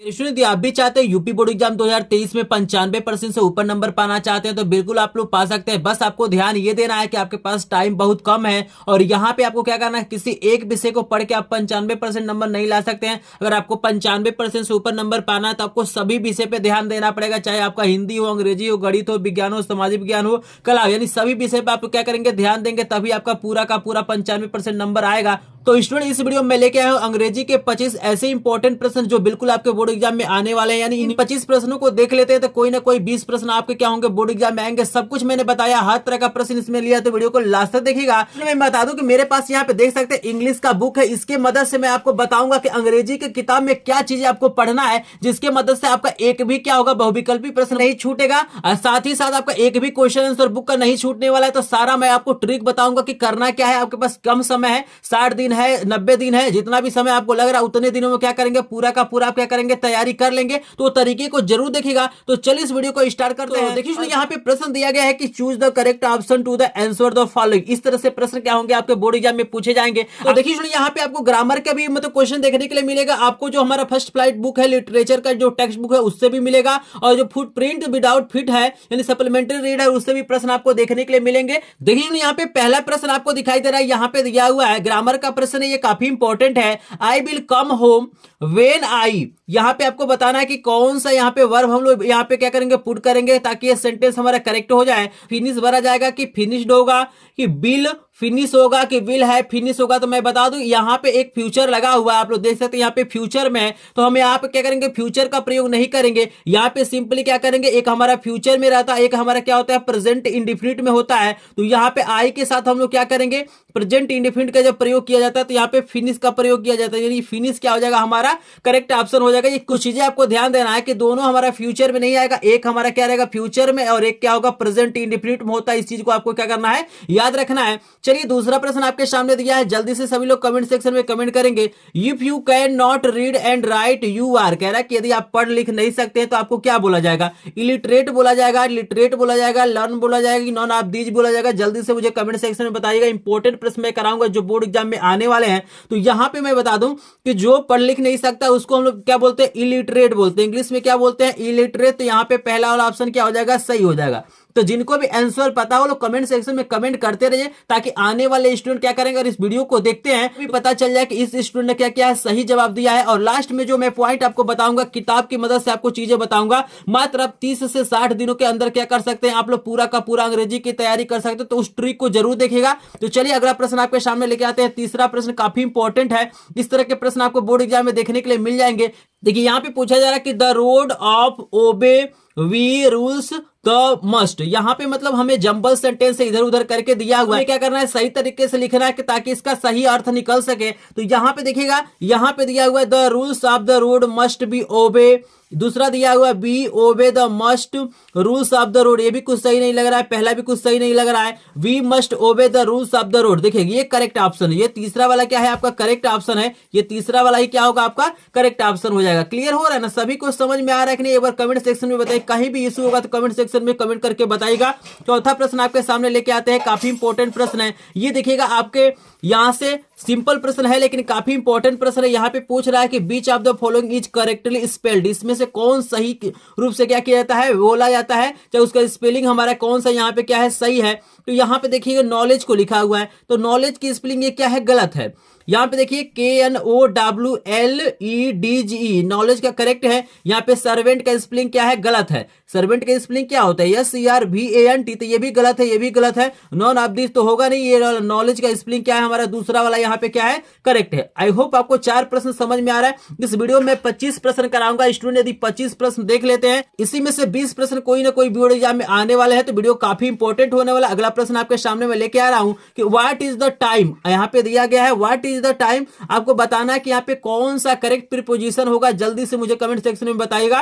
यदि आप भी चाहते हैं यूपी बोर्ड एग्जाम 2023 में 95% से ऊपर नंबर पाना चाहते हैं तो बिल्कुल आप लोग पा सकते हैं। बस आपको ध्यान ये देना है कि आपके पास टाइम बहुत कम है और यहाँ पे आपको क्या करना है, किसी एक विषय को पढ़ के आप 95% नंबर नहीं ला सकते हैं। अगर आपको 95% से ऊपर नंबर पाना है तो आपको सभी विषय पे ध्यान देना पड़ेगा, चाहे आपका हिंदी हो, अंग्रेजी हो, गणित हो, विज्ञान हो, सामाजिक विज्ञान हो, कला हो, यानी सभी विषय पे आप क्या करेंगे, ध्यान देंगे, तभी आपका पूरा का पूरा 95% नंबर आएगा। तो स्टूडेंट इस वीडियो में लेके आया हूं अंग्रेजी के 25 ऐसे इंपॉर्टेंट प्रश्न जो बिल्कुल आपके बोर्ड एग्जाम में आने वाले हैं। यानी इन 25 प्रश्नों को देख लेते हैं तो कोई ना कोई 20 प्रश्न आपके क्या होंगे, बोर्ड एग्जाम में आएंगे। सब कुछ मैंने बताया, हर तरह का प्रश्न इसमें लिया, तो वीडियो को लास्ट तक देखिएगा। मैं बता दूं कि मेरे पास यहाँ पे देख सकते हैं इंग्लिश का बुक है। इसके मदद से मैं आपको बताऊंगा कि अंग्रेजी की किताब में क्या चीजें आपको पढ़ना है, जिसके मदद से आपका एक भी क्या होगा, बहुविकल्पी प्रश्न नहीं छूटेगा और साथ ही साथ आपका एक भी क्वेश्चन आंसर बुक का नहीं छूटने वाला है। तो सारा मैं आपको ट्रिक बताऊंगा कि करना क्या है। आपके पास कम समय है, 60 दिन है, 90 दिन है, जितना भी समय आपको लग रहा है उतने दिनों में क्या करेंगे, पूरा का पूरा आप क्या करेंगे, तैयारी कर लेंगे। तो तरीके को जरूर देखिएगा। तो चलिए इस वीडियो को स्टार्ट करते हैं। देखिए यहाँ पे प्रश्न दिया गया है कि choose the correct option to the answer the following. इस तरह से प्रश्न क्या होंगे, आपके बोर्ड एग्जाम में पूछे जाएंगे। तो देखिए यहाँ पे आपको ग्रामर का भी मतलब क्वेश्चन देखने के लिए मिलेगा। आपको जो हमारा फर्स्ट फ्लाइट बुक है, लिटरेचर का जो टेक्स्ट बुक है उससे भी मिलेगा, और जो फुट प्रिंट विदाउट फिट है यानी सप्लीमेंट्री रीड है, उससे भी प्रश्न आपको देखने के लिए मिलेंगे। देखिए यहाँ पे पहला प्रश्न आपको दिखाई दे रहा है, यहाँ पे दिया हुआ है, ग्रामर का प्रश्न है, ये काफी इंपॉर्टेंट है। I will come home when I, यहाँ पे आपको बताना है कि कौन सा यहाँ पे वर्ब हम लोग यहाँ पे क्या करेंगे, पुट करेंगे ताकि ये सेंटेंस हमारा करेक्ट हो जाए। फिनिश भरा जाएगा कि फिनिश्ड होगा, कि बिल फिनिश होगा, कि विल है फिनिश होगा। तो मैं बता दूं यहाँ पे एक फ्यूचर लगा हुआ है, आप लोग देख सकते हैं यहाँ पे फ्यूचर में है, तो हम यहाँ पे क्या करेंगे, फ्यूचर का प्रयोग नहीं करेंगे। यहाँ पे सिंपली क्या करेंगे, एक हमारा फ्यूचर में रहता है, एक हमारा क्या होता है, प्रेजेंट इंडिफिनिट में होता है। तो यहाँ पे आई के साथ हम लोग क्या करेंगे, प्रेजेंट इंडिफिनिट का जब प्रयोग किया जाता है तो यहाँ पे फिनिश का प्रयोग किया जाता है, यानी फिनिश क्या हो जाएगा, हमारा करेक्ट ऑप्शन हो जाएगा। ये कुछ चीजें आपको ध्यान देना है कि दोनों हमारा फ्यूचर में नहीं आएगा, एक हमारा क्या रहेगा फ्यूचर में और एक क्या होगा प्रेजेंट इंडिफिनिट में होता है। इस चीज को आपको क्या करना है, याद रखना है। चलिए दूसरा प्रश्न आपके सामने दिया है, जल्दी से सभी लोग कमेंट सेक्शन में कमेंट करेंगे। If you can not read and write you are, कह रहा है कि यदि आप पढ़ लिख नहीं सकते हैं तो आपको क्या बोला जाएगा, इलिटरेट बोला जाएगा, लिटरेट बोला जाएगा, लर्न बोला जाएगा, नॉन ऑफ दीज बोला जाएगा। जल्दी से मुझे कमेंट सेक्शन में बताइएगा। इंपॉर्टेंट प्रश्न मैं कराऊंगा जो बोर्ड एग्जाम में आने वाले हैं। तो यहां पे मैं बता दूं कि जो पढ़ लिख नहीं सकता उसको हम लोग क्या बोलते हैं, इलिटरेट बोलते हैं। इंग्लिश में क्या बोलते हैं, इलिटरेट। तो यहां पे पहला वाला ऑप्शन क्या हो जाएगा, सही हो जाएगा। तो जिनको भी आंसर पता हो लोग कमेंट सेक्शन में कमेंट करते रहिए, ताकि आने वाले स्टूडेंट क्या करेंगे, और इस वीडियो को देखते हैं भी पता चल जाए कि इस स्टूडेंट ने क्या क्या सही जवाब दिया है। और लास्ट में जो मैं पॉइंट आपको बताऊंगा, किताब की मदद से आपको चीजें बताऊंगा। मात्र आप 30 से 60 दिनों के अंदर क्या कर सकते हैं, आप लोग पूरा का पूरा अंग्रेजी की तैयारी कर सकते हैं। तो उस ट्रिक को जरूर देखिएगा। तो चलिए अगला प्रश्न आपके सामने लेके आते हैं। तीसरा प्रश्न काफी इंपॉर्टेंट है, इस तरह के प्रश्न आपको बोर्ड एग्जाम में देखने के लिए मिल जाएंगे। देखिए यहाँ पे पूछा जा रहा है कि the road of obey we rules the must. यहाँ पे मतलब हमें जंबल सेंटेंस से इधर उधर करके दिया हुआ है, क्या करना है, सही तरीके से लिखना है कि ताकि इसका सही अर्थ निकल सके। तो यहाँ पे देखिएगा, यहाँ पे दिया हुआ है the rules of the road must be obey. दूसरा दिया हुआ be obey the must rules of the road, ये भी कुछ सही नहीं लग रहा है। पहला भी कुछ सही नहीं लग रहा है, we must obey the rules of the road. देखिए ये करेक्ट ऑप्शन है, ये तीसरा वाला क्या है आपका करेक्ट ऑप्शन है, ये तीसरा वाला ही क्या होगा आपका करेक्ट ऑप्शन हो जाएगा। क्लियर हो रहा है ना, सभी को समझ में आ रहा है कि नहीं, एक बार कमेंट सेक्शन में बताइए। कहीं भी इशू होगा तो कमेंट सेक्शन में कमेंट करके बताइएगा। चौथा प्रश्न आपके सामने लेके आते हैं, काफी इंपॉर्टेंट प्रश्न है ये। देखिएगा आपके यहां से सिंपल प्रश्न है लेकिन काफी इंपॉर्टेंट प्रश्न है। यहाँ पे पूछ रहा है कि which of the following is correctly spelled, इसमें से कौन सही रूप से क्या किया जाता है, बोला जाता है, चाहे उसका स्पेलिंग हमारा कौन सा यहाँ पे क्या है, सही है। तो यहाँ पे देखिएगा नॉलेज को लिखा हुआ है, तो नॉलेज की स्पेलिंग ये क्या है, गलत है। यहाँ पे देखिए KNOWLEDGE नॉलेज का करेक्ट है। यहाँ पे सर्वेंट का स्पेलिंग क्या है, गलत है। सर्वेंट का स्पेलिंग क्या होता है, SERVANT, तो ये भी गलत है, ये भी गलत है। नॉन ऑफ दिस तो होगा नहीं। ये नॉलेज का स्पेलिंग क्या है हमारा, दूसरा वाला यहाँ पे क्या है, करेक्ट है। आई होप आपको 4 प्रश्न समझ में आ रहा है। इस वीडियो में 25 प्रश्न कराऊंगा। स्टूडेंट यदि 25 प्रश्न देख लेते हैं, इसी में से 20 प्रश्न कोई ना कोई बोर्ड एग्जाम में आने वाले हैं, तो वीडियो काफी इंपॉर्टेंट होने वाला। अगला प्रश्न आपके सामने मैं लेके आ रहा हूं कि व्हाट इज द टाइम, यहाँ पे दिया गया है व्हाट इज द टाइम। आपको बताना है कि यहाँ पे कौन सा करेक्ट प्रीपोजिशन होगा। जल्दी से मुझे कमेंट सेक्शन में बताइएगा।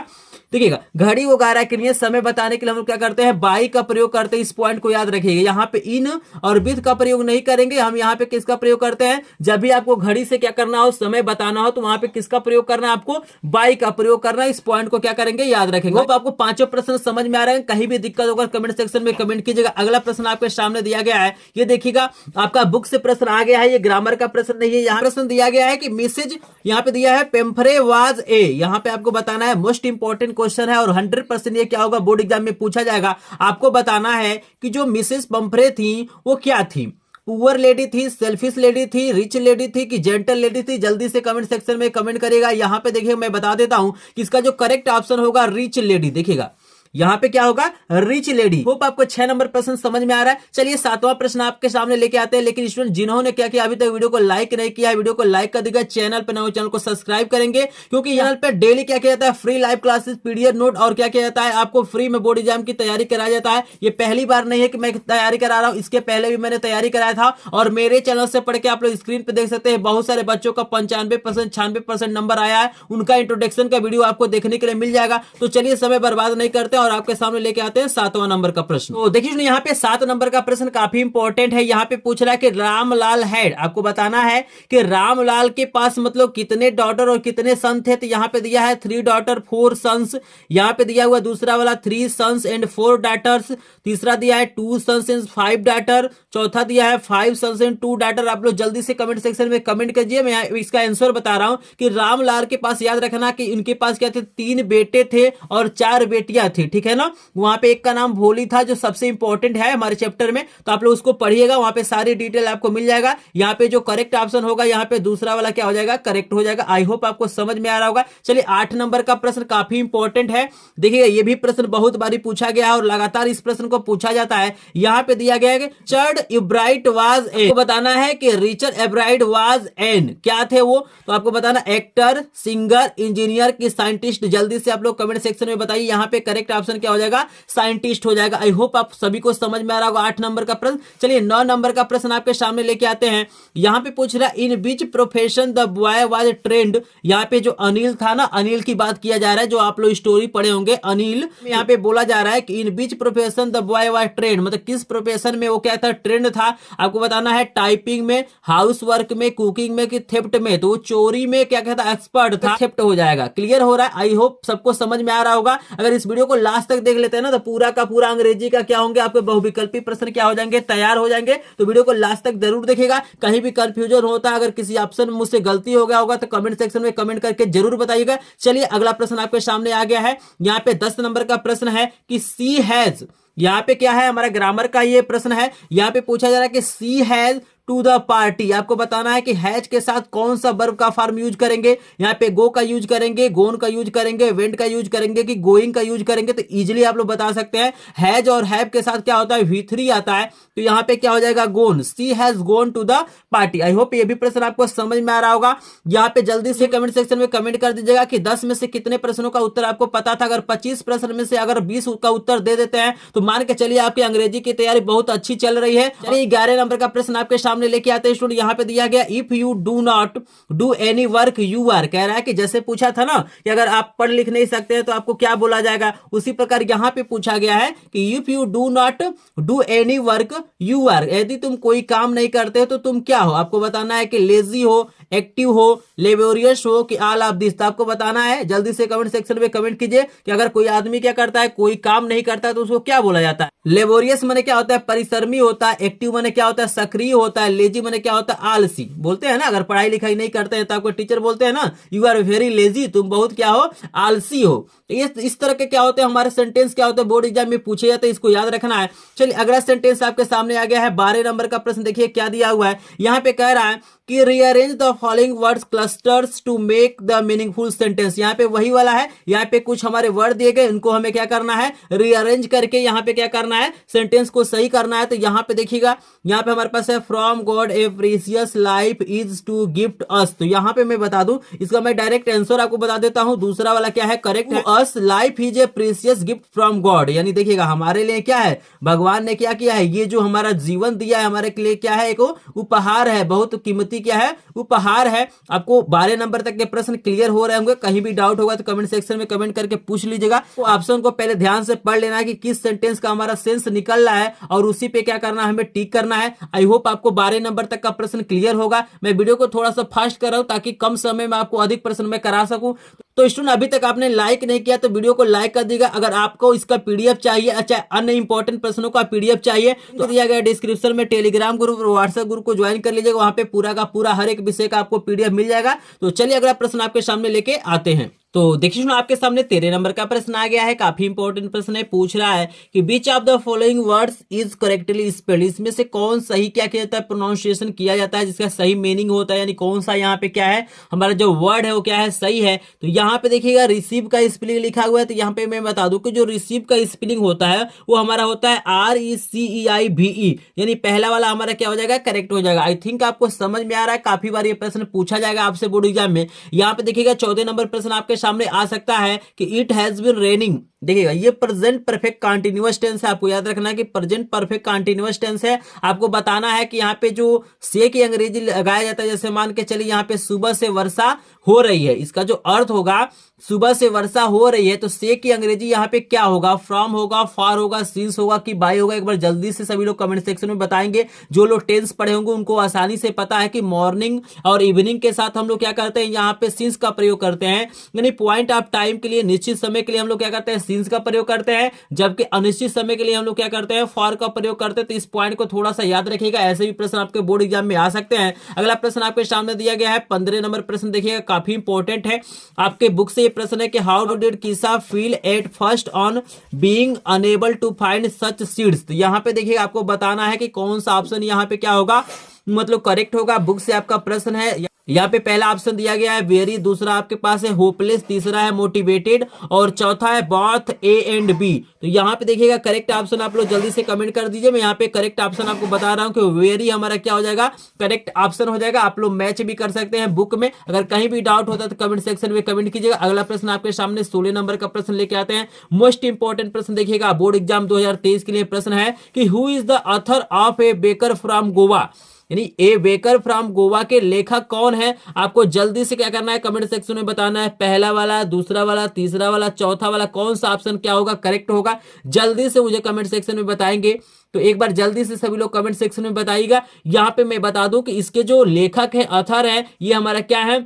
देखिएगा घड़ी वगैरह के लिए समय बताने के लिए हम लोग क्या करते हैं, बाई का प्रयोग करते हैं। इस पॉइंट को याद रखिएगा। यहाँ पे इन और विथ का प्रयोग नहीं करेंगे हम। यहाँ पे किसका प्रयोग करते हैं, जब भी आपको घड़ी से क्या करना हो, समय बताना हो, तो वहां पे किसका प्रयोग करना है, आपको बाई का प्रयोग करना है। इस पॉइंट को क्या करेंगे, याद रखेंगे। आपको 5 प्रश्न समझ में आ रहे हैं। कहीं भी दिक्कत होगा कमेंट सेक्शन में कमेंट कीजिएगा। अगला प्रश्न आपके आपके सामने दिया गया है। ये देखिएगा आपका बुक से प्रश्न आ गया है, ये ग्रामर का प्रश्न नहीं है। यहाँ प्रश्न दिया गया है कि मिसेज, यहाँ पे दिया है पेम्फ्रे वाज ए, यहाँ पे आपको बताना है, मोस्ट इंपॉर्टेंट क्वेश्चन है और 100% ये क्या होगा बोर्ड एग्जाम में पूछा जाएगा। आपको बताना है कि जो मिसेस पेम्फ्रे थी वो क्या थी, पुअर लेडी थी, सेल्फिश लेडी थी, रिच लेडी थी कि जेंटल लेडी थी। जल्दी से कमेंट सेक्शन में कमेंट करेगा। यहाँ पे देखिए मैं बता देता हूं कि इसका जो करेक्ट ऑप्शन होगा रिच लेडी, देखिएगा यहाँ पे क्या होगा रिच लेडी। होप आपको 6 नंबर प्रश्न समझ में आ रहा है। चलिए 7वां प्रश्न आपके सामने लेके आते हैं। लेकिन स्टूडेंट जिन्होंने क्या किया अभी तक वीडियो को लाइक नहीं किया है, वीडियो को लाइक कर देगा, चैनल पे नए चैनल को सब्सक्राइब करेंगे, क्योंकि चैनल पे डेली क्या किया जाता है, free live classes, PDF note और क्या किया जाता है, आपको फ्री में बोर्ड एग्जाम की तैयारी कराया जाता है। ये पहली बार नहीं है कि मैं तैयारी करा रहा हूँ, इसके पहले भी मैंने तैयारी कराया था और मेरे चैनल से पढ़ के आप लोग स्क्रीन पे देख सकते हैं बहुत सारे बच्चों का 95% 96% नंबर आया है। उनका इंट्रोडक्शन का वीडियो आपको देखने के लिए मिल जाएगा। तो चलिए समय बर्बाद नहीं करते और आपके सामने लेके आते हैं 7वां नंबर का प्रश्न। तो देखिए यहाँ पे 7 नंबर का प्रश्न काफी इंपॉर्टेंट है। यहाँ पे पूछ रहा है कि रामलाल हैड, आपको बताना है कि रामलाल के पास मतलब कितने डॉटर और कितने सन थे। तो यहाँ पे दिया है 3 डॉटर 4 सन्स, यहाँ पे दिया हुआ दूसरा वाला 3 सन्स एंड 4 डॉटर्स, तीसरा दिया है 2 सन्स एंड 5 डॉटर, चौथा दिया है 5 सन्स एंड 2 डॉटर। आप लोग जल्दी से कमेंट सेक्शन में कमेंट कीजिए। मैं इसका आंसर बता रहा हूं कि रामलाल के पास, याद रखना कि इनके पास क्या थे, 3 बेटे थे और 4 बेटियां थी, ठीक है ना। वहां पे एक का नाम भोली था जो सबसे इंपॉर्टेंट है हमारे चैप्टर में, तो आप लोग उसको पढ़िएगा, वहां पे सारी डिटेल आपको मिल जाएगा। यहाँ पे जो करेक्ट ऑप्शन होगा यहाँ पे दूसरा वाला क्या हो जाएगा, करेक्ट हो जाएगा। आई होप आपको समझ में आ रहा होगा। चलिए 8 नंबर का प्रश्न काफी इंपॉर्टेंट है। देखिएगा ये भी प्रश्न बहुत बारी पूछा गया है और लगातार इस प्रश्न को पूछा जाता है। यहाँ पे दिया गया है कि चर्ड एब्राइट वाज ए, बताना है कि रिचर्ड एब्राइट वाज एन, क्या थे वो, तो आपको बताना एक्टर, सिंगर, इंजीनियर की साइंटिस्ट। जल्दी से आप लोग कमेंट सेक्शन में बताइए यहाँ पे करेक्ट ऑप्शन क्या हो जाएगा, साइंटिस्ट हो जाएगा। आई होप आप सभी को समझ में आ रहा होगा 8 नंबर का प्रश्न। चलिए 9 नंबर का प्रश्न आपके सामने लेके आते हैं। यहाँ पे पूछ रहा है in which profession the boy was trained. यहाँ पे जो अनिल था ना, अनिल की बात किया जा रहा है, जो आप लोग स्टोरी पढ़े होंगे अनिल, यहाँ पे बोला जा रहा है कि in which profession the boy was trained, मतलब किस प्रोफेशन में वो क्या था, ट्रेंड था। आपको बताना है टाइपिंग में, हाउस वर्क में, कुकिंग में कि थेफ्ट में। तो चोरी में क्या कहता एक्सपर्ट था, थेफ्ट हो जाएगा। क्लियर हो रहा है, आई होप सबको समझ में आ रहा होगा। अगर इस वीडियो को लास्ट तक देख लेते हैं ना तो पूरा का पूरा अंग्रेजी का क्या होंगे आपके बहुविकल्पी प्रश्न क्या हो जाएंगे, तैयार हो जाएंगे। तो वीडियो को लास्ट तक जरूर देखिएगा। कहीं भी कंफ्यूजन होता है, अगर किसी ऑप्शन में मुझसे गलती हो गया होगा तो कमेंट सेक्शन में कमेंट करके जरूर बताइएगा। चलिए अगला प्रश्न आपके सामने आ गया है। यहाँ पे 10 नंबर का प्रश्न है कि सी हैज, यहाँ पे क्या है, हमारा ग्रामर का ये प्रश्न है। यहाँ पे पूछा जा रहा है कि सी हैज टू द पार्टी। आपको बताना है कि हैज के साथ कौन सा वर्ब का फॉर्म यूज करेंगे। यहाँ पे गो का यूज करेंगे, गोन का यूज करेंगे, वेंट का यूज करेंगे कि गोइंग का यूज करेंगे। तो इजीली आप लोग बता सकते हैं हैज और हैव के साथ क्या होता है, V3 आता है। तो यहाँ पे क्या हो जाएगा, gone, she has gone to the party. I hope ये भी प्रश्न आपको समझ में आ रहा होगा। यहाँ पे जल्दी से कमेंट सेक्शन में कमेंट कर दीजिएगा कि 10 में से कितने प्रश्नों का उत्तर आपको पता था। अगर 25 प्रश्न में से अगर 20 का उत्तर दे देते हैं तो मान के चलिए आपकी अंग्रेजी की तैयारी बहुत अच्छी चल रही है। चलिए 11 नंबर का प्रश्न आपके सामने लेके आते हैं स्टूडेंट। यहाँ पे दिया गया if you do not do any work you are, कह रहा है कि जैसे पूछा था ना कि अगर आप पढ़ लिख नहीं सकते हैं तो आपको क्या बोला जाएगा, उसी प्रकार यहाँ पे पूछा गया है कि if you do not do any work you are, यदि तुम कोई काम नहीं करते हो तो तुम क्या हो। आपको बताना है कि लेजी हो, एक्टिव हो, लेबोरियस हो कि ऑल ऑफ दिस। तो आपको बताना है, जल्दी से कमेंट सेक्शन में कमेंट कीजिए कि अगर कोई आदमी क्या करता है, कोई काम नहीं करता है तो उसको क्या बोला जाता है। लेबोरियस माने क्या होता है, परिश्रमी होता है, एक्टिव माने क्या होता है, सक्रिय होता है, लेजी माने क्या होता है, आलसी। बोलते हैं ना अगर पढ़ाई लिखाई नहीं करते हैं तो आपको टीचर बोलते हैं ना यू आर वेरी लेजी, तुम बहुत क्या हो, आलसी हो। तो इस तरह के क्या होते हैं हमारे सेंटेंस, क्या होते हैं बोर्ड एग्जाम में पूछे जाते हैं, इसको याद रखना है। चलिए अगला सेंटेंस आपके सामने आ गया है। 12 नंबर का प्रश्न देखिए क्या दिया हुआ है। यहाँ पे कह रहा है कि rearrange the following words clusters to make the meaningful sentence. यहाँ पे वही वाला है, यहाँ पे कुछ हमारे वर्ड दिए गए, उनको हमें क्या करना है, रीअरेंज करके यहाँ पे क्या करना है, सेंटेंस को सही करना है। तो यहाँ पे देखिएगा, यहाँ पे हमारे पास है from God a precious life is to gift us. तो यहाँ पे मैं बता दूं, इसका मैं डायरेक्ट आंसर आपको बता देता हूं। दूसरा वाला क्या है, करेक्ट है, us life is a precious gift from God. यानी देखिएगा हमारे लिए क्या है, भगवान ने क्या किया है, ये जो हमारा जीवन दिया है हमारे लिए क्या है, एक उपहार है, बहुत कीमती क्या है, उपहार है। आपको 12 नंबर तक के प्रश्न क्लियर हो रहे होंगे। कहीं भी डाउट होगा तो कमेंट सेक्शन में कमेंट करके पूछ लीजिएगा। तो ऑप्शन को पहले ध्यान से पढ़ लेना है कि किस सेंटेंस का हमारा सेंस निकल रहा है और उसी पे क्या करना है, हमें टिक करना है। आई होप आपको 12 नंबर तक का प्रश्न क्लियर होगा। मैं वीडियो को थोड़ा सा फास्ट कर रहा हूं ताकि कम समय में आपको अधिक प्रश्न में करा सकूं। तो स्टूडेंट अभी तक आपने लाइक नहीं किया तो वीडियो को लाइक कर दीजिएगा। अगर आपको इसका पीडीएफ चाहिए, अच्छा अन्य इंपॉर्टेंट प्रश्नों का पीडीएफ चाहिए तो दिया गया डिस्क्रिप्शन में टेलीग्राम ग्रुप और व्हाट्सएप ग्रुप को ज्वाइन कर लीजिएगा। वहां पे पूरा का पूरा हर एक विषय का आपको पीडीएफ मिल जाएगा। तो चलिए अगला प्रश्न आपके सामने लेके आते हैं। तो देखिए सुनो, आपके सामने 13 नंबर का प्रश्न आ गया है। काफी इंपॉर्टेंट प्रश्न है। पूछ रहा है कि which of the following words is correctly spelled, इसमें से कौन सही क्या किया जाता है, प्रोनाउंसिएशन किया जाता है, जिसका सही मीनिंग होता है, यानी कौन सा यहाँ पे क्या है हमारा जो वर्ड है वो क्या है, सही है। तो यहाँ पे देखिएगा रिसीव का स्पेलिंग लिखा हुआ है। तो यहाँ पे मैं बता दूं कि जो रिसीव का स्पेलिंग होता है वो हमारा होता है RECEIVE, यानी पहला वाला हमारा क्या हो जाएगा, करेक्ट हो जाएगा। आई थिंक आपको समझ में आ रहा है। काफी बार ये प्रश्न पूछा जाएगा आपसे बोर्ड एग्जाम में। यहाँ पे देखिएगा 14 नंबर प्रश्न आपके सामने आ सकता है कि इट हैज बीन रेनिंग। देखिएगा ये प्रेजेंट परफेक्ट कंटीन्यूअस टेंस है। आपको याद रखना है कि प्रेजेंट परफेक्ट कंटीन्यूअस टेंस है। आपको बताना है कि यहाँ पे जो से की अंग्रेजी लगाया जाता है, जैसे मान के चलिए यहाँ पे सुबह से वर्षा हो रही है, इसका जो अर्थ होगा सुबह से वर्षा हो रही है, तो से की अंग्रेजी यहाँ पे क्या होगा, फ्रॉम होगा, फार होगा, सिंस होगा कि बाय होगा। एक बार जल्दी से सभी लोग कमेंट सेक्शन में बताएंगे। जो लोग टेंस पढ़े होंगे उनको आसानी से पता है कि मॉर्निंग और इवनिंग के साथ हम लोग क्या करते हैं, यहाँ पे सिंस का प्रयोग करते हैं, यानी पॉइंट ऑफ टाइम के लिए, निश्चित समय के लिए हम लोग क्या करते हैं, सिंस का प्रयोग करते हैं, जबकि अनिश्चित समय के लिए हम लोग क्या करते हैं, फॉर का प्रयोग करते हैं। तो इस पॉइंट को थोड़ा सा याद रखिएगा। ऐसे भी प्रश्न आपके बोर्ड एग्जाम में आ सकते हैं। अगला प्रश्न आपके सामने दिया गया है 15 नंबर प्रश्न। देखिएगा काफी इंपॉर्टेंट है। आपके बुक से ये प्रश्न है कि how did Kisa feel at first on being unable to find such seeds. तो यहाँ पे देखिए आपको बताना है कि कौन सा ऑप्शन यहाँ पे क्या होगा, मतलब करेक्ट होगा। बुक से आपका प्रश्न है। यहाँ पे पहला ऑप्शन दिया गया है वेरी, दूसरा आपके पास है होपलेस, तीसरा है मोटिवेटेड और चौथा है बोथ A and B। तो यहाँ पे देखिएगा करेक्ट ऑप्शन आप लोग जल्दी से कमेंट कर दीजिए। मैं यहाँ पे करेक्ट ऑप्शन आपको बता रहा हूँ कि वेरी हमारा क्या हो जाएगा, करेक्ट ऑप्शन हो जाएगा। आप लोग मैच भी कर सकते हैं बुक में। अगर कहीं भी डाउट होता है तो कमेंट सेक्शन में कमेंट कीजिएगा। अगला प्रश्न आपके सामने 16 नंबर का प्रश्न लेके आते हैं। मोस्ट इंपॉर्टेंट प्रश्न देखिएगा, बोर्ड एग्जाम 2023 के लिए प्रश्न है कि who is the author of A baker from Goa, यानी ए बेकर फ्रॉम गोवा के लेखक कौन है। आपको जल्दी से क्या करना है, कमेंट सेक्शन में बताना है पहला वाला, दूसरा वाला, तीसरा वाला, चौथा वाला, कौन सा ऑप्शन क्या होगा, करेक्ट होगा। जल्दी से मुझे कमेंट सेक्शन में बताएंगे। तो एक बार जल्दी से सभी लोग कमेंट सेक्शन में बताइएगा। यहाँ पे मैं बता दूं कि इसके जो लेखक है, ऑथर है, ये हमारा क्या है,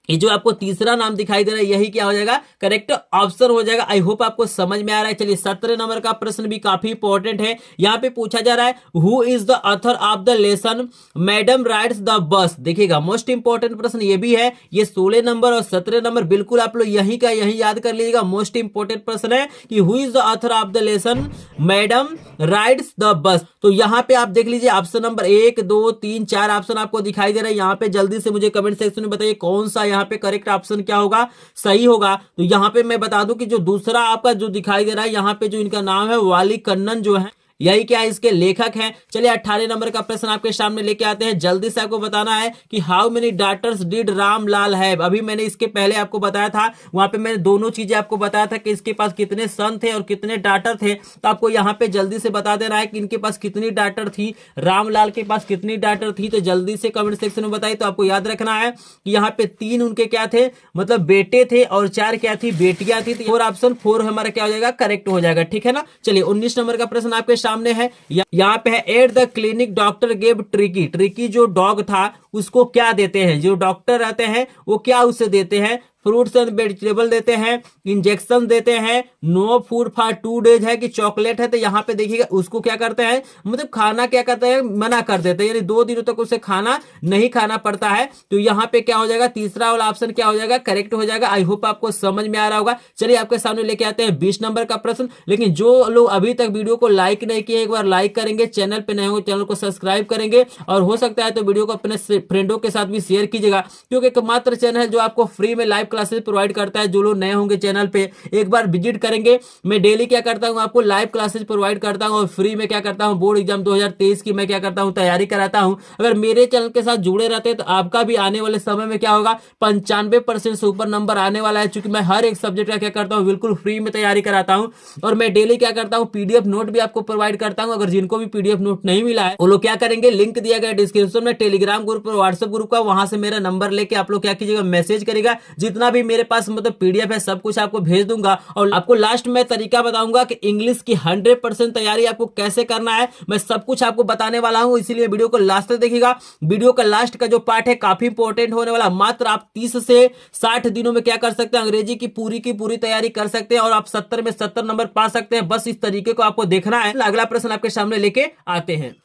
ये जो आपको तीसरा नाम दिखाई दे रहा है यही क्या हो जाएगा, करेक्ट ऑप्शन हो जाएगा। आई होप आपको समझ में आ रहा है। चलिए 17 नंबर का प्रश्न भी काफी इंपॉर्टेंट है। यहाँ पे पूछा जा रहा है who is the author of the lesson madam rides the bus. देखिएगा मोस्ट इंपॉर्टेंट प्रश्न ये भी है। ये 16 नंबर और 17 नंबर बिल्कुल आप लोग यही का यही याद कर लीजिएगा। मोस्ट इंपॉर्टेंट प्रश्न है कि who is the author of the lesson madam rides the bus. तो यहाँ पे आप देख लीजिए ऑप्शन नंबर 1 2 3 4 ऑप्शन आपको दिखाई दे रहा है। यहाँ पे जल्दी से मुझे कमेंट सेक्शन में बताइए कौन सा यहाँ पे करेक्ट ऑप्शन क्या होगा, सही होगा। तो यहाँ पे मैं बता दूं कि जो दूसरा आपका जो दिखाई दे रहा है, यहाँ पे जो इनका नाम है वाली कन्नन जो है, यही क्या है, इसके लेखक हैं। चलिए 18 नंबर का प्रश्न आपके सामने लेके आते हैं। जल्दी से आपको बताना है कि how many daughters did Ramlal have. अभी मैंने इसके पहले आपको बताया था, वहां पे मैंने दोनों चीजें आपको बताया था कि इसके पास कितने सन थे और कितने डॉटर थे। तो आपको यहाँ पे जल्दी से बता देना है कि इनके पास कितनी डॉटर थी, रामलाल के पास कितनी डॉटर थी। तो जल्दी से कमेंट सेक्शन में बताइए। तो आपको याद रखना है कि यहाँ पे 3 उनके क्या थे, मतलब बेटे थे और 4 क्या थी, बेटियां थी। तो 4 ऑप्शन 4 हमारा क्या हो जाएगा, करेक्ट हो जाएगा। ठीक है ना। चलिए 19 नंबर का प्रश्न आपके सामने है। यहाँ पे है at the clinic doctor gave tricky. Tricky जो डॉग था उसको क्या देते हैं, जो डॉक्टर रहते हैं वो क्या उसे देते हैं, फ्रूट्स एंड वेजिटेबल देते हैं, इंजेक्शन देते हैं, नो फूड फॉर 2 डेज है कि चॉकलेट है। तो यहाँ पे देखिएगा उसको क्या करते हैं, मतलब खाना क्या करते हैं, मना कर देते हैं, यानी 2 दिनों तक उसे खाना नहीं खाना पड़ता है। तो यहाँ पे क्या हो जाएगा, तीसरा वाला ऑप्शन क्या हो जाएगा, करेक्ट हो जाएगा। आई होप आपको समझ में आ रहा होगा। चलिए आपके सामने लेके आते हैं 20 नंबर का प्रश्न। लेकिन जो लोग अभी तक वीडियो को लाइक नहीं किए, एक बार लाइक करेंगे, चैनल पे नए हो चैनल को सब्सक्राइब करेंगे, और हो सकता है तो वीडियो को अपने फ्रेंडों के साथ भी शेयर कीजिएगा, क्योंकि एकमात्र चैनल जो आपको फ्री में लाइव क्लासेस प्रोवाइड करता है। जो लोग नए होंगे चैनल पे एक बार विजिट करेंगे। मैं डेली क्या करता हूं, आपको लाइव क्लासेस प्रोवाइड करता हूं और फ्री में क्या करता हूं, बोर्ड एग्जाम 2023 की मैं क्या करता हूं, तैयारी कराता हूं। अगर मेरे चैनल के साथ जुड़े रहते हैं तो आपका भी आने वाले समय में क्या होगा, 95% से ऊपर नंबर आने वाला है। चूंकि मैं हर एक सब्जेक्ट का क्या करता हूं, बिल्कुल फ्री में तैयारी कराता हूं। और मैं डेली क्या करता हूं, पीडीएफ नोट भी आपको प्रोवाइड करता हूं। अगर जिनको भी पीडीएफ नोट नहीं मिला है वो लोग क्या करेंगे, लिंक दिया गया डिस्क्रिप्शन में टेलीग्राम ग्रुप पर व्हाट्सएप ग्रुप का, वहां से मेरा नंबर लेके आप लोग क्या कीजिएगा, मैसेज करेगा। जितना भी मेरे पास मतलब पीडीएफ है सब कुछ आपको भेज दूंगा। और आपको लास्ट में तरीका बताऊंगा कि इंग्लिश की 100% तैयारी आपको कैसे करना है, मैं सब कुछ आपको बताने वाला हूं, इसीलिए वीडियो को लास्ट तक देखिएगा। वीडियो का लास्ट का जो पार्ट है काफी इंपॉर्टेंट होने वाला। मात्र आप 30 से 60 दिनों में क्या कर सकते हैं, अंग्रेजी की पूरी तैयारी कर सकते हैं और आप 70 में 70 नंबर पा सकते हैं। बस इस तरीके को आपको देखना है। अगला प्रश्न आपके सामने लेके आते हैं।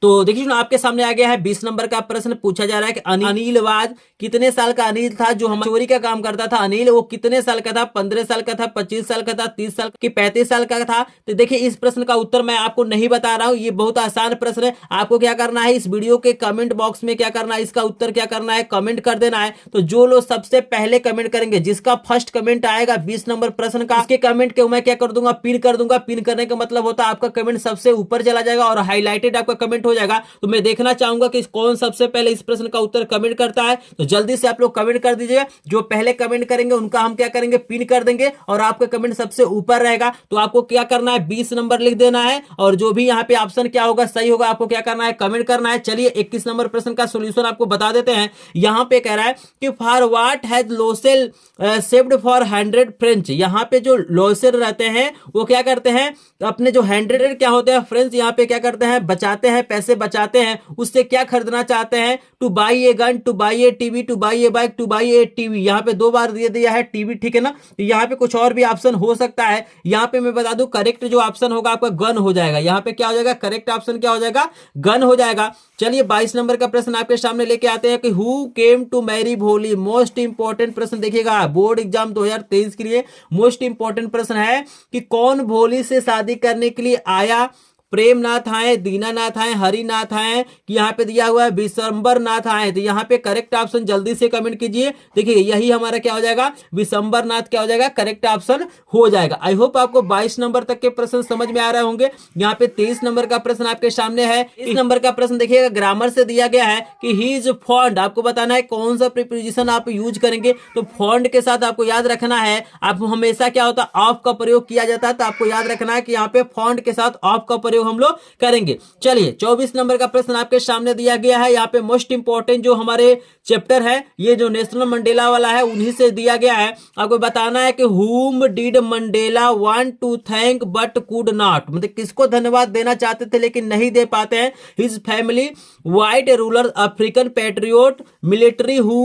तो देखिए आपके सामने आ गया है 20 नंबर का प्रश्न। पूछा जा रहा है कि अनिल वाज कितने साल का अनिल था जो हम चोरी का काम करता था। अनिल वो कितने साल का था, 15 साल का था, 25 साल का था, 30 साल की 35 साल का था। तो देखिए इस प्रश्न का उत्तर मैं आपको नहीं बता रहा हूं, ये बहुत आसान प्रश्न है। आपको क्या करना है, इस वीडियो के कमेंट बॉक्स में क्या करना है, इसका उत्तर क्या करना है, कमेंट कर देना है। तो जो लोग सबसे पहले कमेंट करेंगे, जिसका फर्स्ट कमेंट आएगा 20 नंबर प्रश्न का, उसके कमेंट के मैं क्या कर दूंगा, पिन कर दूंगा। पिन करने का मतलब होता है आपका कमेंट सबसे ऊपर चला जाएगा और हाईलाइटेड आपका कमेंट हो जाएगा। तो मैं देखना चाहूंगा कि कौन सबसे पहले इस प्रश्न का उत्तर कमेंट करता है। तो जल्दी से आप लोग कमेंट कर दीजिएगा। जो पहले कमेंट करेंगे उनका हम क्या करेंगे, पिन कर देंगे और आपका कमेंट सबसे ऊपर रहेगा। तो आपको क्या करना है, 20 नंबर लिख देना है और जो भी यहाँ पे ऑप्शन क्या होगा सही होगा, आपको क्या करना है, कमेंट करना है। चलिए 21 नंबर प्रश्न का सोल्यूशन आपको बता देते हैं। यहाँ पे कह रहा है कि for what has लोसेल saved for 100 French. यहाँ पे जो लोसेल रहते हैं वो क्या करते हैं, अपने जो 100 क्या होते हैं फ्रेंच, यहाँ पे क्या करते हैं, बचाते हैं, पैसे बचाते हैं। उससे क्या खरीदना चाहते हैं, two by a gun, two by A TV, two by A bike, two by A TV. यहाँ पे 2 बार दे दिया है टीवी, ठीक है ना। तो यहाँ पे कुछ और भी ऑप्शन हो सकता है। यहाँ पे मैं बता दूं करेक्ट जो ऑप्शन होगा आपका गन हो जाएगा। यहाँ पे क्या हो जाएगा, करेक्ट ऑप्शन क्या हो जाएगा, गन हो जाएगा। चलिए 22 नंबर का प्रश्न आपके सामने लेके आते हैं कि हु केम टू मैरी भोली। मोस्ट इंपॉर्टेंट प्रश्न देखिएगा, बोर्ड एग्जाम 2023 के लिए मोस्ट इंपॉर्टेंट प्रश्न है कि कौन भोली से शादी करने के लिए आया। प्रेमनाथ आए, दीनानाथ आए, हरिनाथ आए, कि यहाँ पे दिया हुआ है विशंबर नाथ आए। तो यहाँ पे करेक्ट ऑप्शन जल्दी से कमेंट कीजिए। देखिए यही हमारा क्या हो जाएगा, विशंबर नाथ क्या हो जाएगा, करेक्ट ऑप्शन हो जाएगा। आई होप आपको 22 नंबर तक के प्रश्न समझ में आ रहे होंगे। यहाँ पे 23 नंबर का प्रश्न आपके सामने है। इस नंबर का प्रश्न देखिएगा, ग्रामर से दिया गया है कि ही इज फॉन्ड। आपको बताना है कौन सा प्रीपोजिशन आप यूज करेंगे। तो फॉन्ड के साथ आपको याद रखना है, आप हमेशा क्या होता है, ऑफ का प्रयोग किया जाता है। तो आपको याद रखना है कि यहाँ पे फॉन्ड के साथ ऑफ का प्रयोग हम लोग करेंगे। चलिए 24 नंबर का प्रश्न आपके सामने दिया गया है। यहाँ पे मोस्ट इंपॉर्टेंट जो हमारे चैप्टर है, ये जो नेशनल मंडेला वाला है, उन्हीं से दिया गया है। आपको बताना है कि whom did Mandela want to thank but could not। मतलब किसको धन्यवाद देना चाहते थे लेकिन नहीं दे पाते हैं। his family, white ruler, African patriot, military who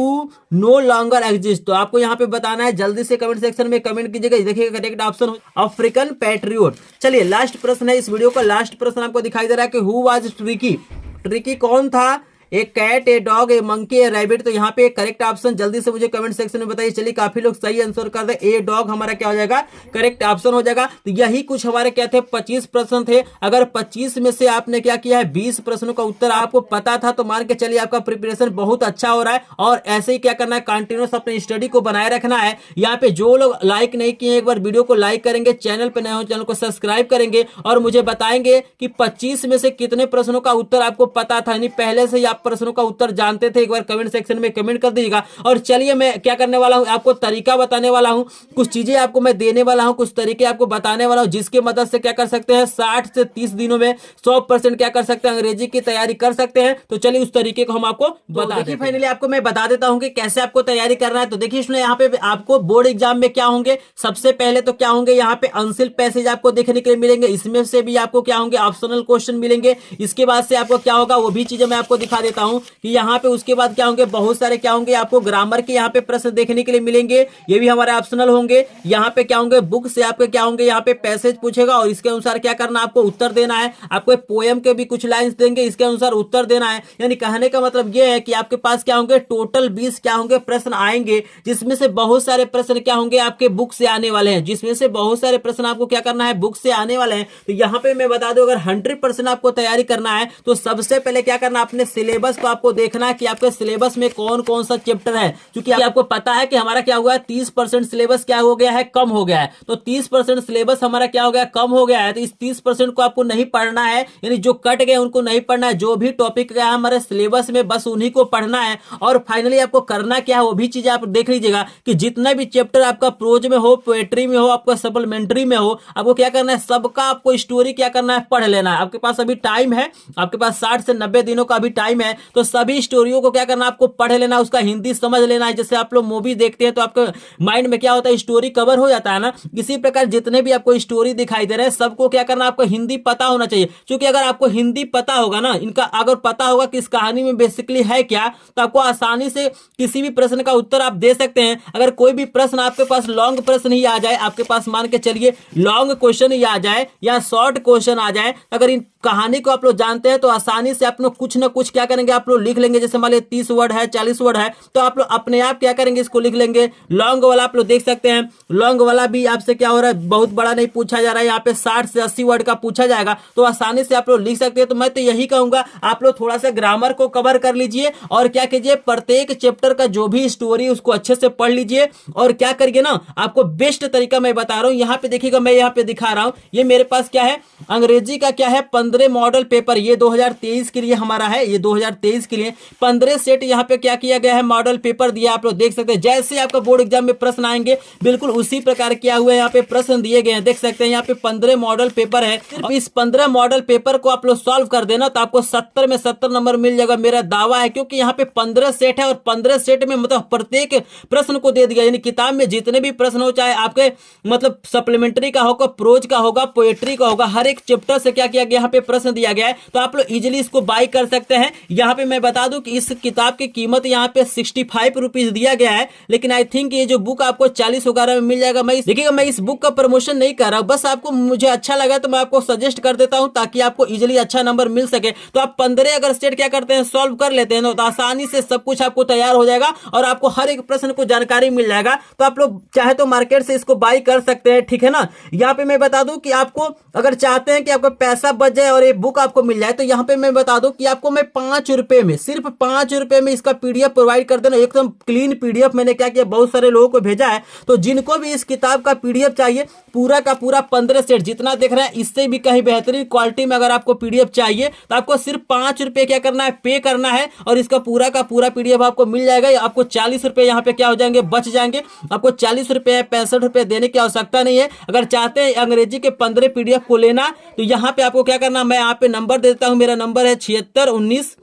no longer exist। तो आपको यहाँ पे बताना है, जल्दी से कमेंट सेक्शन में कमेंट कीजिएगा। देखिएगा करेक्ट ऑप्शन अफ्रीकन पैट्रियोट। चलिए लास्ट प्रश्न है, इस वीडियो का लास्ट प्रश्न आपको दिखाई दे रहा है कि हु वाज ट्रिकी। ट्रिकी कौन था, a cat, a dog, a monkey, a rabbit. तो यहाँ पे करेक्ट ऑप्शन जल्दी से मुझे कमेंट सेक्शन में बताइए। चलिए काफी लोग सही आंसर कर दे, ए डॉग हमारा क्या हो जाएगा, करेक्ट ऑप्शन हो जाएगा। तो यही कुछ हमारे क्या थे, 25 प्रश्न थे। अगर 25 में से आपने क्या किया है, 20 प्रश्नों का उत्तर आपको पता था, तो मान के चलिए आपका प्रिपरेशन बहुत अच्छा हो रहा है। और ऐसे ही क्या करना है, कंटिन्यूस अपने स्टडी को बनाए रखना है। यहाँ पे जो लोग लाइक नहीं किए, एक बार वीडियो को लाइक करेंगे, चैनल पे नए हो चैनल को सब्सक्राइब करेंगे और मुझे बताएंगे कि 25 में से कितने प्रश्नों का उत्तर आपको पता था, यानी पहले से ही आप प्रश्नों का उत्तर जानते थे। एक बार कमेंट सेक्शन में कमेंट कर दीजिएगा। और चलिए मैं क्या करने वाला हूं, आपको तरीका बताने वाला हूं, कुछ चीजें आपको मैं देने वाला हूं, कुछ तरीके आपको बताने वाला हूं, जिसके मदद से क्या कर सकते हैं, 60 से 30 दिनों में 100% क्या कर सकते हैं, अंग्रेजी की तैयारी कर सकते हैं। तो चलिए उस तरीके को हम आपको बता देते हैं। फाइनली आपको मैं बता देता हूं कि कैसे आपको तैयारी करना है। तो देखिए इसमें यहाँ पे आपको बोर्ड एग्जाम में क्या होंगे, सबसे पहले तो क्या होंगे, यहाँ पे अनसिल्ड पैसेज आपको देखने के लिए मिलेंगे। इसमें से भी आपको क्या होंगे, ऑप्शनल क्वेश्चन मिलेंगे। इसके बाद से आपको क्या होगा, वो भी चीजें मैं आपको दिखा देता हूं कि यहाँ पे उसके बाद क्या होंगे, बहुत सारे क्या होंगे, आपको ग्रामर के यहाँ पे प्रश्न देखने के लिए मिलेंगे। ये भी हमारे ऑप्शनल होंगे। यहाँ पे क्या होंगे, बुक से आपके क्या होंगे, यहाँ पे पैसेज पूछेगा और इसके अनुसार क्या करना, आपको उत्तर देना है। आपको पोएम के भी कुछ लाइंस देंगे, इसके अनुसार उत्तर देना है। यानी कहने का मतलब ये है कि आपके पास क्या होंगे, टोटल 20 क्या होंगे, प्रश्न आएंगे, जिसमें से बहुत सारे प्रश्न क्या होंगे, आपके बुक से आने वाले हैं। जिसमें से बहुत सारे प्रश्न आपको क्या करना है, बुक से आने वाले हैं। तो यहाँ पे मैं बता दूं, अगर 100% आपको तैयारी करना है तो सबसे पहले क्या करना, अपने सिलेबस को आपको देखना है कि आपके सिलेबस में कौन कौन सा चैप्टर है। क्योंकि आपको पता है कि हमारा क्या हुआ है, 30% सिलेबस क्या हो गया है, कम हो गया है। तो 30% सिलेबस हमारा क्या हो गया, कम हो गया है। तो इस 30% को आपको नहीं पढ़ना है, यानी जो कट गए उनको नहीं पढ़ना है। जो भी टॉपिक गया हमारे सिलेबस में बस उन्हीं को पढ़ना है। और फाइनली आपको करना क्या है, वो भी चीजें आप देख लीजिएगा कि जितना भी चैप्टर आपका प्रोज में हो, पोएट्री में हो, आपका सप्लीमेंट्री में हो, आपको क्या करना है, सबका आपको स्टोरी क्या करना है, पढ़ लेना है। आपके पास अभी टाइम है, आपके पास 60 से 90 दिनों का अभी टाइम है। है, तो सभी स्टोरियों को क्या करना, आपको पढ़ लेना, उसका हिंदी समझ लेना है। जैसे आप लोग मूवी देखते हैं तो आपके माइंड में क्या होता है, स्टोरी कवर हो जाता है ना, इसी प्रकार जितने भी आपको स्टोरी दिखाई दे रहे हैं सबको क्या करना, आपको हिंदी पता होना चाहिए। क्योंकि अगर आपको हिंदी पता होगा ना, इनका अगर पता होगा कि इस कहानी में बेसिकली है क्या, तो आपको आसानी से किसी भी प्रश्न का उत्तर आप दे सकते हैं। अगर कोई भी प्रश्न आपके पास लॉन्ग प्रश्न ही आ जाए, आपके पास मान के चलिए लॉन्ग क्वेश्चन ही आ जाए या शॉर्ट क्वेश्चन आ जाए, अगर इन कहानी को आप लोग जानते हैं तो आसानी से आप लोग कुछ ना कुछ क्या करेंगे, आप लोग लिख लेंगे। जैसे मान लीजिए 30 वर्ड है, 40 वर्ड है, तो आप लोग अपने आप क्या करेंगे, इसको लिख लेंगे। लॉन्ग वाला आप लोग देख सकते हैं, लॉन्ग वाला भी आपसे क्या हो रहा है, बहुत बड़ा नहीं पूछा जा रहा है, यहाँ पे 60 से 80 वर्ड का पूछा जाएगा, तो आसानी से आप लोग लिख सकते हैं। तो मैं तो यही कहूंगा, आप लोग थोड़ा सा ग्रामर को कवर कर लीजिए और क्या कीजिए, प्रत्येक चैप्टर का जो भी स्टोरी उसको अच्छे से पढ़ लीजिए। और क्या करिए ना, आपको बेस्ट तरीका मैं बता रहा हूं, यहाँ पे देखिएगा, मैं यहाँ पे दिखा रहा हूं, ये मेरे पास क्या है, अंग्रेजी का क्या है, 15 मॉडल पेपर, ये 2023 के लिए हमारा है, ये 2023 के लिए 15 सेट यहाँ पे क्या किया गया है, मॉडल पेपर दिया, आप लोग देख सकते हैं। जैसे आपका बोर्ड एग्जाम में प्रश्न आएंगे बिल्कुल उसी प्रकार किया हुआ है, यहाँ पे प्रश्न दिए गए हैं, देख सकते हैं। यहाँ पे 15 मॉडल पेपर है, सिर्फ इस 15 मॉडल पेपर को आप लोग सॉल्व कर देना तो आपको 70 में 70 नंबर मिल जाएगा, मेरा दावा है। क्योंकि यहाँ पे 15 सेट है और 15 सेट में मतलब प्रत्येक प्रश्न को दे दिया, यानी किताब में जितने भी प्रश्न हो, चाहे आपके मतलब सप्लीमेंट्री का होगा, प्रोज का होगा, पोएट्री का होगा, हर एक चैप्टर से क्या किया गया, यहाँ पे प्रश्न दिया गया है। तो आप लोग इजिली इसको बाई कर सकते हैं। यहाँ पे मैं बता दूं कि इस किताब की कीमत यहाँ पे 65 रुपीज दिया गया है, लेकिन आई थिंक ये जो बुक आपको 40 वगैरह में मिल जाएगा। देखिएगा, मैं इस बुक का प्रमोशन नहीं कर रहा हूं, बस आपको मुझे अच्छा लगा तो मैं आपको सजेस्ट कर देता हूं ताकि आपको इजिली अच्छा नंबर मिल सके। तो आप 15 अगर स्टेट क्या करते हैं, सॉल्व कर लेते हैं तो आसानी से सब कुछ आपको तैयार हो जाएगा और आपको हर एक प्रश्न को जानकारी मिल जाएगा। तो आप लोग चाहे तो मार्केट से इसको बाई कर सकते हैं, ठीक है ना। यहाँ पे मैं बता दूं कि आपको अगर चाहते हैं कि आपका पैसा बच जाए और ये बुक आपको मिल जाए, तो यहाँ पे मैं बता दूं कि आपको मैं 5 रुपए में, सिर्फ 5 रुपए में इसका पीडीएफ प्रोवाइड कर देना, एकदम क्लीन पीडीएफ। मैंने क्या किया, बहुत सारे लोगों को भेजा है, तो जिनको भी इस किताब का पीडीएफ चाहिए, पूरा का पूरा 15 सेट जितना देख रहे हैं, इससे भी कहीं बेहतरीन क्वालिटी में अगर आपको पीडीएफ चाहिए तो आपको सिर्फ 5 रुपए क्या करना है, पे करना है और इसका पूरा का पूरा पीडीएफ आपको मिल जाएगा। आपको 40 रुपए यहाँ पे क्या हो जाएंगे, बच जाएंगे। आपको 40 रुपए 65 रुपए देने की आवश्यकता नहीं है। अगर चाहते हैं अंग्रेजी के 15 पीडीएफ को लेना, तो यहाँ पे आपको क्या करना, मैं यहाँ पे नंबर देता हूँ, मेरा नंबर है 76 19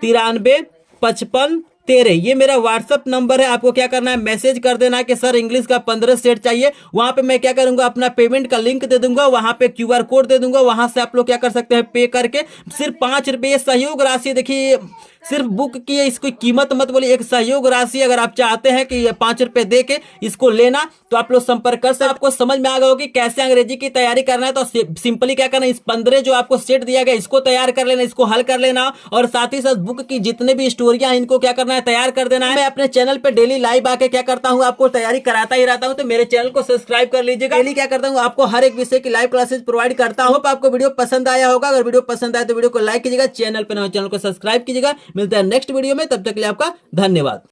93 55 13, ये मेरा व्हाट्सअप नंबर है। आपको क्या करना है, मैसेज कर देना है कि सर इंग्लिश का 15 सेट चाहिए। वहां पे मैं क्या करूंगा, अपना पेमेंट का लिंक दे दूंगा, वहां पे क्यूआर कोड दे दूंगा, वहां से आप लोग क्या कर सकते हैं, पे करके सिर्फ 5 रुपये सहयोग राशि। देखिए, सिर्फ बुक की इसकी कीमत मत बोलिए, एक सहयोग राशि अगर आप चाहते हैं कि ये 5 रुपए दे के इसको लेना, तो आप लोग संपर्क कर सकते। आपको समझ में आ गया होगा कि कैसे अंग्रेजी की तैयारी करना है। तो सिंपली क्या करना है, इस 15 जो आपको सेट दिया गया इसको तैयार कर लेना, इसको हल कर लेना और साथ ही साथ बुक की जितने भी स्टोरियां इनको क्या करना है, तैयार कर देना है। मैं अपने चैनल पे डेली लाइव आके क्या करता हूँ, आपको तैयारी कराता ही रहता हूँ, तो मेरे चैनल को सब्सक्राइब कर लीजिएगा। डेली क्या करता हूँ, आपको हर एक विषय की लाइव क्लासेस प्रोवाइड करता हूँ। आपको वीडियो पसंद आया होगा, अगर वीडियो पसंद आया तो वीडियो को लाइक कीजिएगा, चैनल पर नए चैनल को सब्सक्राइब कीजिएगा। मिलते हैं नेक्स्ट वीडियो में, तब तक के लिए आपका धन्यवाद।